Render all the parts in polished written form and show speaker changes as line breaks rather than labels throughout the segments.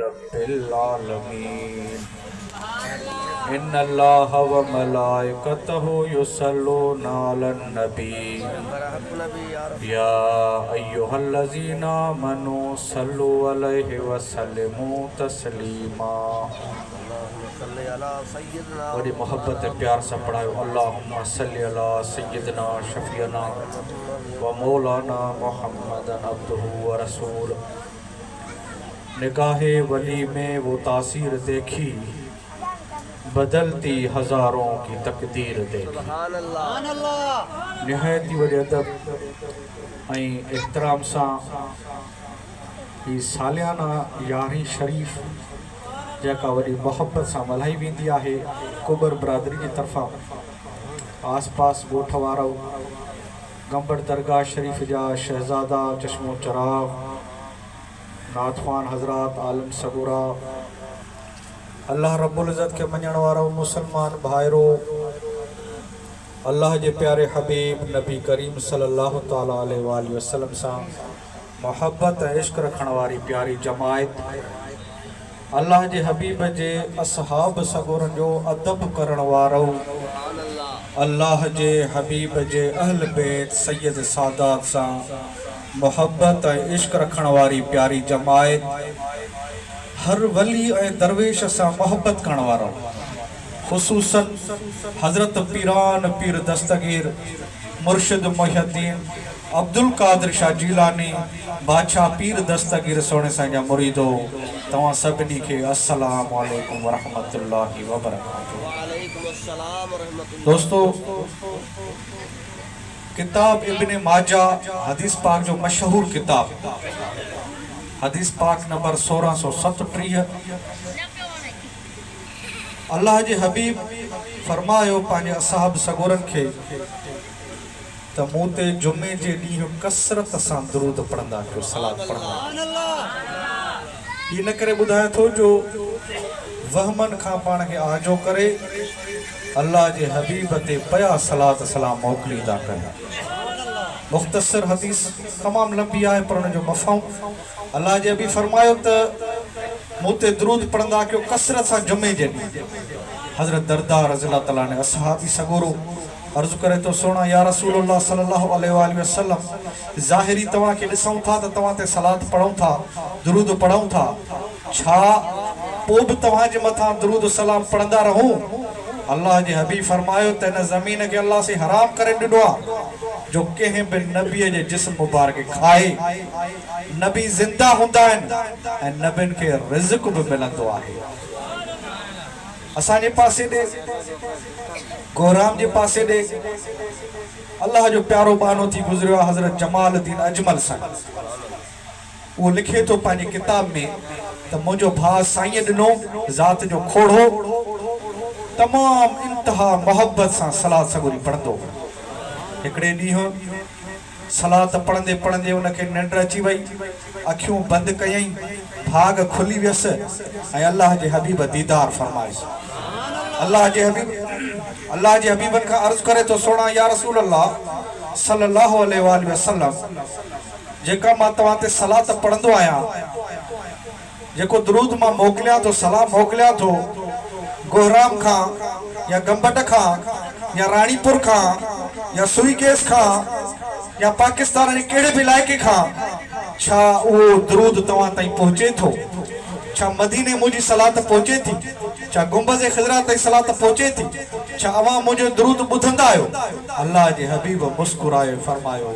रब्बिल आलमीन। इन्नल्लाह व मलाइकतहु युसल्लूना अलन नबी या अय्युहल्लज़ीना आमनू सल्लु अलैहि व सल्लिमू तस्लीमा। बड़ी मोहब्बत प्यार से पढ़ायो। अल्लाहुम्मा सल्लि अला सय्यिदना शफीना व मौलाना मुहम्मदन अब्दुहु व रसूल। निगाहे वली में वो तासीर देखी, बदलती हजारों की तकदीर देखी। निहायती वॾे अदब ऐं एहतराम सां ही सालियाना यारहीं शरीफ़ जेका वॾी मोहब्बत सां मल्हाई वेंदी आहे कुबर बिरादरी जी तरफ़ां। आस पास ॻोठ वारो गंबड़ दरगाह शरीफ़ जा शहज़ादा चश्मो चराग नाथवान हज़रात आलम सगुरा, अल्लाह रब्बुल इज़्ज़त के मञण वारो मुसलमान भाइरो, अल्लाह जे प्यारे हबीब नबी करीम सल्लल्लाहु ताला अलैहि वसल्लम सां मोहब्बत ऐं इश्क़ रखण वारी प्यारी जमायत, अल्लाह जे हबीब जे असहाब सगुरनि जो अदब करण वारो, अल्लाह जे हबीब जे अहल बैत सैयद सादात सां मोहब्बत ऐं इश्क़ रखण वारी प्यारी जमायत, हर वली ऐं दरवेश सां मोहब्बत करण वारो, ख़ुसूसन हज़रत पीरान पीर दस्तगीर मुर्शिद मुहिद्दीन अब्दुल कादिर शाह जीलानी बादशाह पीर दस्तगीर सोने साईं जा मुरीदो, तव्हां सभिनी खे अस्सलामु अलैकुम व रहमतुल्लाहि व बरकातुहू। दोस्तो, किताब इब्ने माजा हदीस पाक जो मशहूर किताब, हदीस पाक नंबर 1637। अल्लाह जे हबीब फरमायो पंहिंजे असहाब सगोरन खे त मूं ते जुमे जे ॾींहुं कसरत सां दुरूद पढ़ंदा कयो, सलात पढ़ंदा। इन करे ॿुधाए थो जो वहमन खां पाण खे आजो करे अल्लाह जे हबीब ते पया सलात सलाम मोकिलींदा कयो। मुख़्तसर हदीस तमामु लंबी आहे पर उनजो मफ़हूम, अल्लाह जे हबीब फरमायो त मूं ते दुरूद पढ़ंदा कयो कसरत सां जुमे जे ॾींहुं। हज़रत दरदा रज़ियल्लाहु ताला ने असहाबी सगोरो अर्ज़ु करे तो सोना या रसूलुल्लाह सल्लल्लाहु अलैहि वसल्लम, ज़ाहिरी तव्हां खे ॾिसूं था त तव्हां ते सलात पढ़ूं था, दुरूद पढ़ूं था, छा पोइ बि तव्हां जे मथां दुरूद सलाम पढ़ंदा रहूं? अल्लाह जे हबीब फरमायो त हिन ज़मीन खे अल्लाह से हराम करे ॾिनो आहे जो कंहिं बि नबीअ जे जिस्म मुबारक खाए। नबी ज़िंदा हूंदा आहिनि ऐं नबियुनि खे रिज़्क़ बि मिलंदो आहे। असांजे पासे ॾे गोराम जे पासे ॾे अल्लाह जो प्यारो बानो थी गुज़रियो आहे हज़रत जमालुद्दीन अजमल साईं। उहो लिखे थो पंहिंजी किताब में त मुंहिंजो भाउ साईं ॾिनो ज़ात जो खोड़ो तमाम इंतहा मोहब्बत सां सलात सगुरी पढ़ंदो। हिकिड़े ॾींहुं सलात पढ़ंदे पढ़ंदे उनखे निंड अची वई, अखियूं बंदि कयई, भाग खुली वियसि ऐं अल्लाह जे हबीब दीदार फरमाइसि। अल्लाह जे हबीबनि खां अर्ज़ु करे तो सोना या रसूल अल्लाह सल्लल्लाहु अलैहि वसल्लम, जेका मां तव्हां ते सलात पढ़ंदो आहियां, जेको दुरूद मां मोकिलियां थो, सलाम मोकिलियां थो गोहराम खां या गंबट खां या राणीपुर खां या सुईकेस खां या पाकिस्तान जे कहिड़े बि इलाइक़े खां, छा उहो दुरूद तव्हां ताईं पहुचे थो? छा मदीने मुंहिंजी सलात पहुचे थी? छा गुंबज़ ख़िज़रा ताईं सलात पहुचे थी? छा अवां मुंहिंजो दुरूद ॿुधंदा आहियो? अल्लाह जे हबीब मुस्कुरायो फरमायो,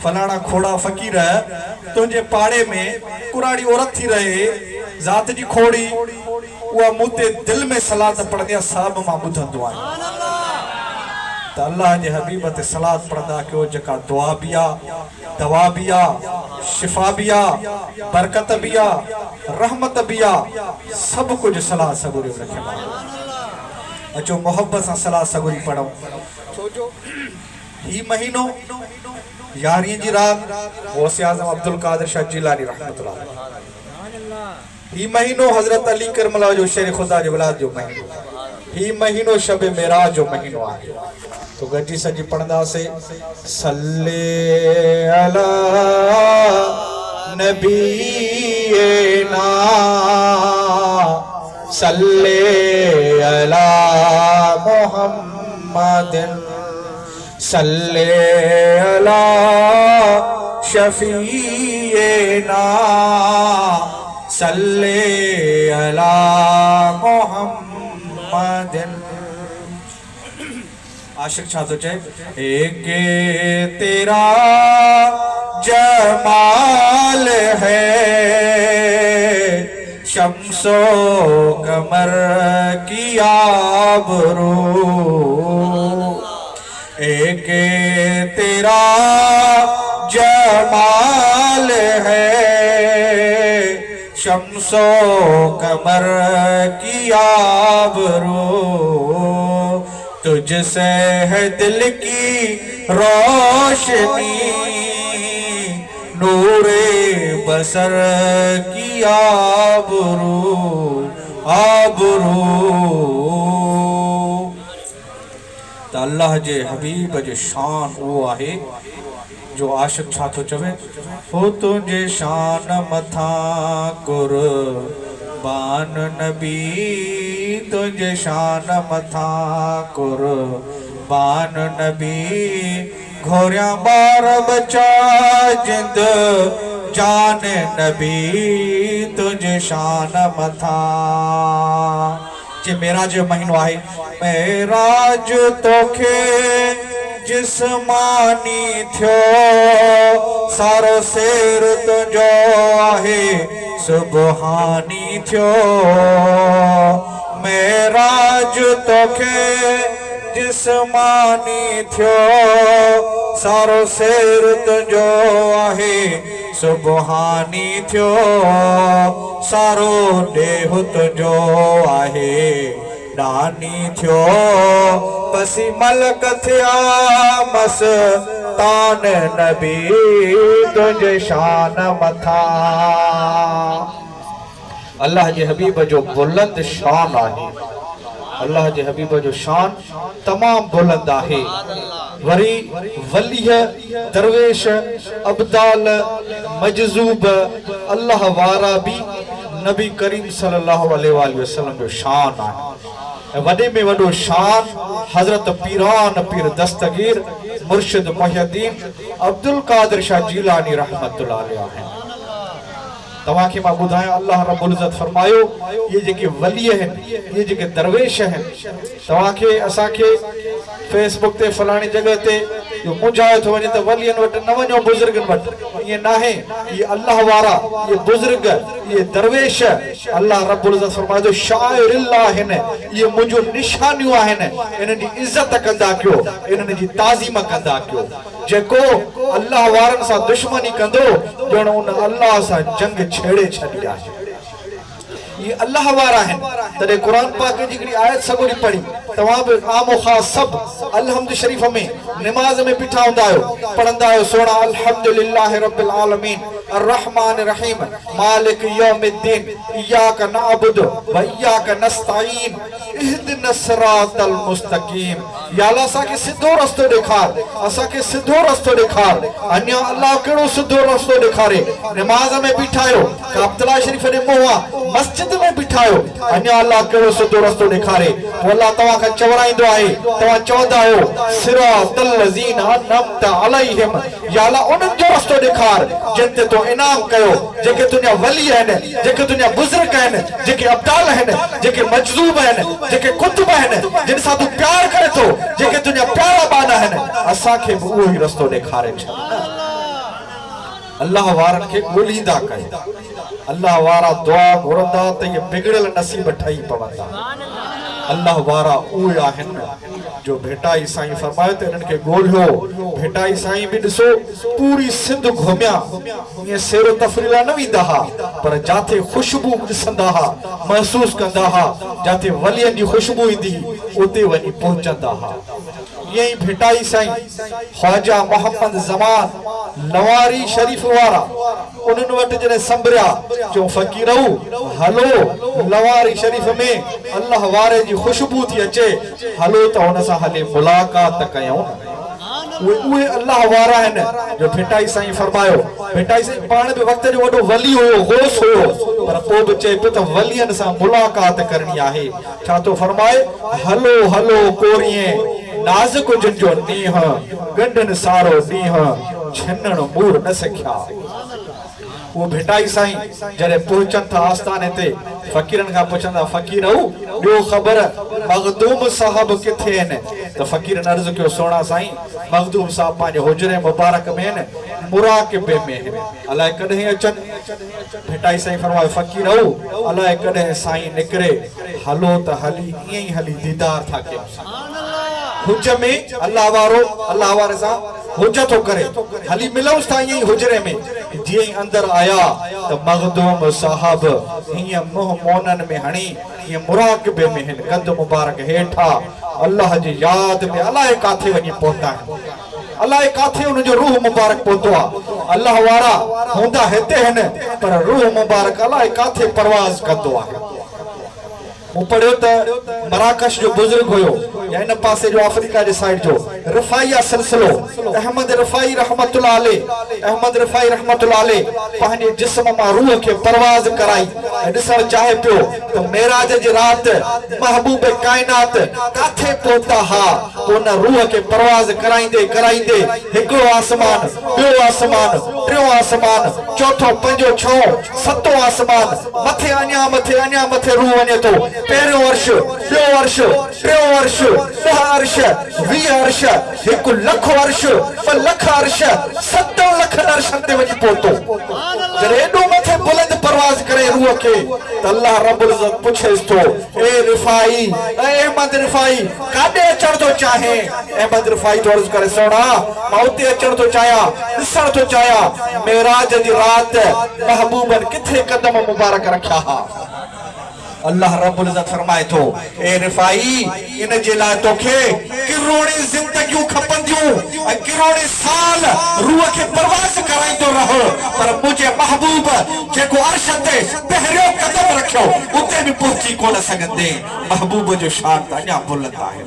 फलाणा खोड़ा फ़कीर तुंहिंजे पाड़े में कुराड़ी औरत थी रहे, ज़ात जी खोड़ी, उहा मूं ते दिलि में सलात पढ़ंदी साहब मां ॿुधंदो आहियां। त अल्लाह जे हबीब ते सलात पढ़ंदा कयो, जेका दुआ बि आहे, दवा भी आ, शिफा भी आ, बरकत भी आ, रहमत भी आ, सब कुछ सलाह सगुरी रखे। अचो मोहब्बत से सलाह सगुरी पढ़ो। सोचो ही महीनो यारी जी रात गौसे आज़म अब्दुल कादिर शाह जिलानी रहमतुल्लाह, ही महीनो हजरत अली करमला जो शेर खुदा जो वलाद जो महीनो, ही महीनो शब मेराज जो महीनो है। तो गजी सजी पढ़ंदा से सल्ले अला नबी ना सल्ले अला मुहम्मदिन सल्ले अला शफीना सल्ले अला मुहम्मदिन। आशिक छा तो चए एक तेरा जमाल है शम्सो कमर की आबरू एक तेरा जमाल है शम्सो कमर की आबरू तुझसे है दिल की रोशनी नूरे बसर की आबरू आबरू। तो अल्लाह जे हबीब जे शान वो आहे जो आशिक छा थो चवे हो तुझे शान मथा कुर्बान नबी तुझे शान मथा कुर्बान नबी घोरिया बार बचा जिंद जान नबी तुझे शान मथा। जे मेराज जो महीनो आहे मेराज तोखे जिस्मानी थियो सारो शेर तुझो आहे सुबहानी थियो मेराज तोखे जिस्मानी थियो सारो शेर तुझो आहे सुबहानी थियो सारो देह तुझो आहे दानी थियो बसी मलक थिया मस्तान नबी तुझे शान मथा। अल्लाह जे हबीब जो बुलंद शान आहे अल्लाह जे हबीब जो शान तमाम बुलंद आहे। वरी वलीह दरवेश अब्दाल मजजूब अल्लाह वारा भी नबी करीम सल्लल्लाहु अलैहि वसल्लम जो शान आहे। वडे में वडो शान हजरत पीरान पीर दस्तगीर मुर्शिद मुहियुद्दीन अब्दुल कादिर शाह जीलानी रहमतुल्लाह अलैहि। तवा के मां बुधाया अल्लाह रब्बुल इज्जत फरमायो ये जेके वली हैं ये जेके दरवेश हैं तवा के असा के फेसबुक ते फलानी जगह ते जो मुझाए तो वने त वलियन वट न वनो बुजुर्गन वट ये ना है ये अल्लाह वारा ये बुजुर्ग ये दरवेश अल्लाह रब्बुल इज्जत फरमायो शाइरिल्लाह है ये मुजो निशानियों है इन दी इज्जत कंदा क्यों इन दी ताजीम कंदा क्यों जेको अल्लाह वारन सा दुश्मनी कंदो जण उन अल्लाह सा जंग छेड़े छड़ी आहे। ये अल्लाह वारा है तदे कुरान पाक जी हिकड़ी आयत सगोरी पढ़ी तवा बि आम खास सब अलहम्द शरीफ में नमाज में बिठा हुंदा आयो पढ़ंदा आयो सोना अल्हम्दुलिल्लाह रब्बिल आलमीन अर्रहमान रहीम मालिक यौमिद्दीन इय्याका नअबुदु व इय्याका नस्तईन इहदिनस सिरातल मुस्तकीम। या अल्लाह सा के सिद्धो रस्तो दिखार असा के सिद्धो रस्तो दिखार अन्या अल्लाह केड़ो सिद्धो रस्तो दिखारे नमाज में बिठायो काबतुल्लाह शरीफ ने मोहा मस्जिद में बिठायो अन्या अल्लाह केड़ो सिद्धो रस्तो दिखारे अल्लाह तवा का चवराइंदो आहे तवा चवंदा आयो सिरातल लजीना अनअमता अलैहिम या अल्लाह उन जो रस्तो दिखार जिनते तो इनाम कयो जेके दुनिया वली हैं जेके दुनिया बुजुर्ग हैं जेके अब्दाल हैं जेके मजलूब हैं जेके कुतुब हैं जिन सा तू प्यार करे तो जेके दुनिया प्यारा बाना है असा के वो ही रस्तो दिखारे अल्लाह वारन के गोलींदा कहे अल्लाह वारा दुआ घुरंदा त ये बिगड़ल नसीब ठही पवंदा। अल्लाह वारा उहे आहिनि जो भेटाई साईं फरमायो त इन्हनि खे ॻोल्हियो भेटाई साईं बि ॾिसो पूरी सिंध घुमिया ईअं सैरो तफरीह लाइ न वेंदा हुआ पर जाते ख़ुशबू ॾिसंदा हुआ महसूस कंदा हुआ जाते वलियनि जी ख़ुशबू ईंदी उते वञी पहुचंदा हुआ। यही भेटाई साईं ख्वाजा मोहम्मद जमान लवारी शरीफ वारा उन्हनि वटि जॾहिं संभरिया जो फ़कीरऊ हलो लवारी शरीफ में अल्लाह वारे जी ख़ुशबू थी अचे हलो त हुन सां हले मुलाक़ात कयूं। उहे अल्लाह वारा आहिनि जो भेटाई साईं फरमायो भेटाई साईं पाण बि वक़्त जो वॾो वली हुयो गौस हुयो पर पोइ बि चए पियो त वलियन सां मुलाक़ात करणी आहे। छा थो फरमाए, हलो हलो कोरिए नाज़ुक जो नींहं गंढन सारो नींहं छनण मूर न सिखिया। वो भेटाई साईं जॾहिं पहुचनि था आस्थाने ते फ़कीरनि खां पुछंदा, फ़कीर ॿियो ख़बर मखदूम साहब किथे आहिनि? त फ़कीरनि अर्ज़ु कयो, सोना साईं मखदूम साहब पंहिंजे हुजरे मुबारक में आहिनि, मुराक़िबे में आहिनि, अलाए कॾहिं अचनि। भेटाई साईं फरमाए, फ़कीर अलाए कॾहिं साईं निकिरे, हलो त हली ईअं ई हली दीदार था कयूं। हुज में अल्लाह वारे सां हुज तो करे हली मिलूंसि था ईअं ई हुजरे में। जीअं ई अंदर आया त मखदूम साहब हीअं मुंह मोननि में हणी हीअं मुराक़िबे में हिन कंध मुबारक हेठा अल्लाह जी याद में अलाए काथे वञी पहुता आहिनि, अलाए काथे उनजो रूह मुबारक पहुतो आहे। अल्लाह वारा हूंदा हिते आहिनि पर रूह मुबारक अलाए काथे परवाज़ कंदो आहे। मूं पढ़ियो त मराकश जो बुजुर्ग हुयो या इन पासे जो अफ्रीका जे साइड जो रिफाइया सिलसिलो अहमद रिफाई रहमतुल्लाह अलैह पंहिंजे जिस्म मां रूह खे परवाज़ कराई ऐं ॾिसण चाहे पियो त मेराज जी रात महबूब काइनात काथे पहुता हा। उन रूह खे परवाज़ कराईंदे कराईंदे हिकिड़ो आसमान, ॿियो आसमान, टियों आसमान, चौथो, पंजो, छहों, सतों आसमान, मथे अञा मथे रूह वञे थो। पहिरियों अर्श, ॿियों अर्श, टियों अर्श, 10 अर्श, 20 अर्श, 1 लख अर्श, 2 लख अर्श, 7 लख अर्शनि ते वञी पहुतो। जॾहिं एॾो मथे बुलंद परवाज़ करे रूह खे त अल्लाह रब्बुल इज़्ज़त पुछेसि थो, ए रिफाई, अहमद रिफाई काॾे अचण थो चाहे? अहमद रिफाई तो अर्ज़ करे, सोना मां उते अचण थो चाहियां, ॾिसण थो चाहियां मेराज जी रात महबूबन किथे कदम मुबारक रखिया हा। अल्लाह रब्बुल इज़्ज़त फरमाए थो, ए रिफाई इन जे लाइ तोखे किरोड़ी ज़िंदगियूं खपंदियूं ऐं किरोड़ी साल रूह खे परवाज़ कराईंदो रहो, पर मुंहिंजे महबूब जेको अर्श ते पहिरियों कदम रखियो उते बि पहुची कोन सघंदे। महबूब जो शान त अञा बुलंद आहे।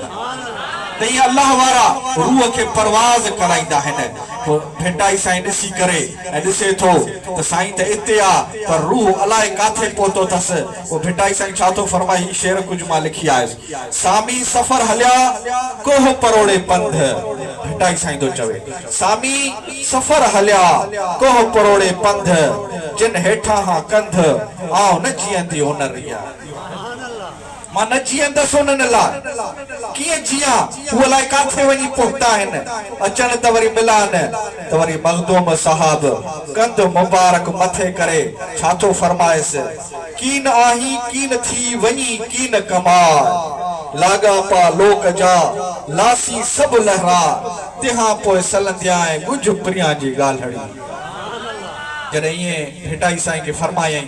त ईअं अल्लाह वारा रूह खे परवाज़ कराईंदा आहिनि। भेटाई साईं ॾिसी करे ऐं ॾिसे थो त साईं त इते आहे पर रूह अलाए काथे पहुतो अथसि। उहो भेटाई साईं छा थो फरमाए, ही शेर कुझु मां लिखी आयुसि, सामी सफ़र हलिया कोह परोड़े पंध। भेटाई साईं थो चवे, सामी सफ़र हलिया कोह परोड़े पंध, जिन हेठां हा कंध आउं न जीअंदी उन रिया। मां न जीअंदसि उन्हनि लाइ, कीअं जियां उहे अलाए काथे वञी पहुता आहिनि। अचनि त वरी मिलान त वरी मखदूम साहब कंध मुबारक मथे करे छा थो फरमाएसि, कीन आही कीन थी वञी कीन कमाए, लागा पा लोक जा लासी सभु लहरा, तिहां पोइ सलंदिया ऐं गुझ प्रिया जी ॻाल्हड़ी। जॾहिं ईअं भेटाई साईं खे फरमायईं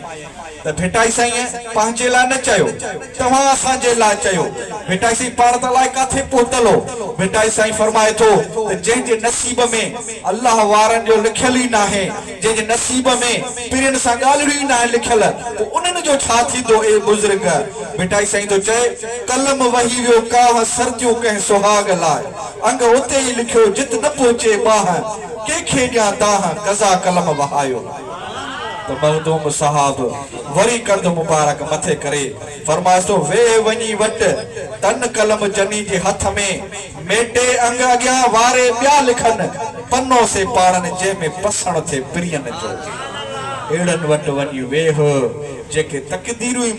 त भेटाई साईं पंहिंजे लाइ न चयो, तव्हां असांजे लाइ चयो। भेटाई साईं पाण त अलाए काथे पहुतल हो। भेटाई साईं फरमाए थो त जंहिंजे नसीब में अल्लाह वारनि जो लिखियल ई न आहे, जंहिंजे नसीब में पीरनि सां ॻाल्हियूं ई न आहे लिखियल, पोइ उन्हनि जो छा थींदो ए बुज़ुर्ग। भेटाई साईं थो चए, कलम वही वियो काह सर्दियूं कंहिं सुहाग लाइ, अंग उते ई लिखियो जित न पहुचे बाह, कंहिंखे ॾियां दाह कज़ा कलम वहायो। तो मखदूम साहब वरी कंध मुबारक मथे करे फरमाए थो, वे वञी वट तन कलम जनी जे हथ में, मेटे अंग अॻियां वारे ॿिया लिखनि, पन्नो से पाड़नि जंहिंमें पसण थे प्रियन जो। अहिड़नि वटि वञी वेह जेके तकदीरूं ई